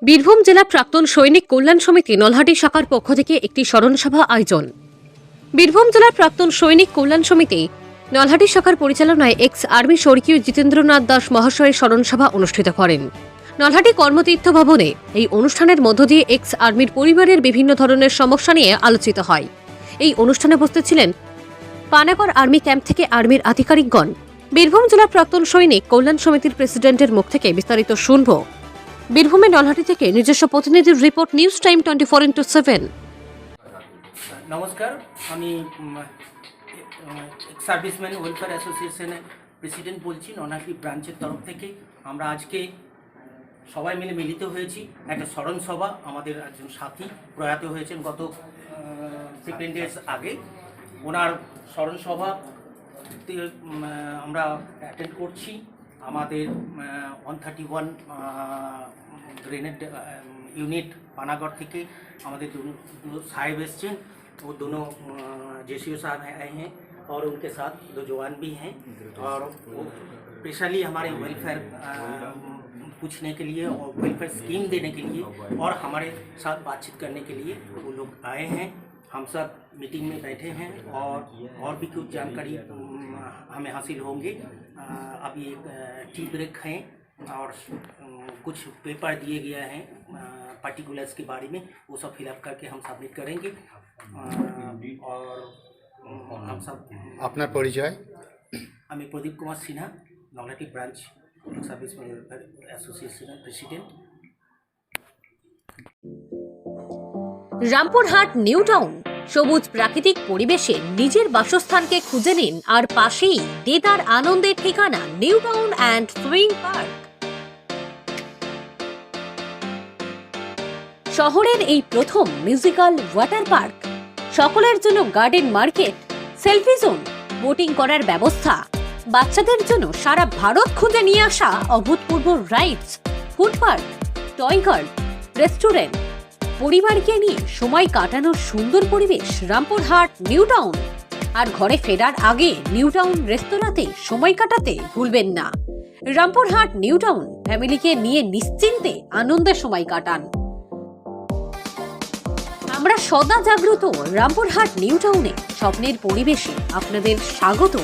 বীরভূম জেলা প্রাক্তন সৈনিক কল্যাণ সমিতি নলহাটি শাখার পক্ষ থেকে একটি স্মরণসভা আয়োজন। বীরভূম জেলার প্রাক্তন সৈনিক কল্যাণ সমিতি নলহাটি শাখার পরিচালনায় এক্স আর্মি স্বর্গীয় জিতেন্দ্রনাথ দাস মহাশয়ের স্মরণসভা অনুষ্ঠিত করেন নলহাটি কর্মতীর্থ ভবনে। এই অনুষ্ঠানের মধ্য দিয়ে এক্স আর্মির পরিবারের বিভিন্ন ধরনের সমস্যা নিয়ে আলোচিত হয়। এই অনুষ্ঠানে উপস্থিত ছিলেন পানাগড় আর্মি ক্যাম্প থেকে আর্মির আধিকারিকগণ। বীরভূম জেলার প্রাক্তন সৈনিক কল্যাণ সমিতির প্রেসিডেন্টের মুখ থেকে বিস্তারিত শুনব। বীরভূমের নলহাটি থেকে নিজস্ব প্রতিনিধির রিপোর্ট, নিউজ টাইম 24x7। নমস্কার, আমি সার্ভিসম্যান ওয়েলফেয়ার অ্যাসোসিয়েশনের প্রেসিডেন্ট বলছি নলহাটি ব্রাঞ্চের তরফ থেকে। আমরা আজকে সবাই মিলে মিলিত হয়েছি একটা স্মরণ সভা। আমাদের একজন সাথী প্রয়াত হয়েছেন গত 15 ডেজ আগে। ওনার স্মরণ সভা আমরা অ্যাটেন্ড করছি। আমাদের 131 ग्रेनेड यूनिट पानागढ़ থেকে আমাদের दो साहिब एसছেন। वो दोनों जेसीओ साहब आए हैं और उनके साथ 2 जवान भी हैं और वो स्पेशली हमारे वेलफेयर पूछने के लिए और वेलफेयर स्कीम देने के लिए और हमारे साथ बातचीत करने के लिए वो लोग आए हैं। हम सब मीटिंग में बैठे हैं और भी कुछ जानकारी हमें हासिल होंगे। अभी एक टी ब्रेक है और कुछ पेपर दिए गया हैं पार्टिकुलर्स के बारे में, वो सब फिलअप करके हम सबमिट करेंगे। और हम सब আপনার পরিচয়? আমি Pradip Kumar Sinha, Nalhati branch serviceman welfare অ্যাসোসিয়েশনের প্রেসিডেন্ট। রামপুরহাট নিউ টাউন সবুজ প্রাকৃতিক পরিবেশে নিজের বাসস্থানকে খুঁজে নিন, আর পাশেই দেদার আনন্দের ঠিকানা new town and swing park. শহরের এই প্রথম মিউজিক্যাল ওয়াটার পার্ক, সকলের জন্য garden market, selfie zone, boating করার ব্যবস্থা, বাচ্চাদের জন্য সারা ভারত খুঁজে নিয়ে আসা অভূতপূর্ব rides, food park, toy guard, restaurant, পরিবারকে নিয়ে সময় কাটানোর সুন্দর পরিবেশ রামপুরহাট নিউ টাউন। আর ঘরে ফেরার আগে নিউ টাউন রেস্তোরাঁতে সময় কাটাতে ভুলবেন না। রামপুরহাট নিউ টাউন ফ্যামিলিকে নিয়ে নিশ্চিন্তে আনন্দে সময় কাটান। আমরা সদা জাগ্রত রামপুরহাট নিউ টাউনে স্বপ্নের পরিবেশে আপনাদের স্বাগত।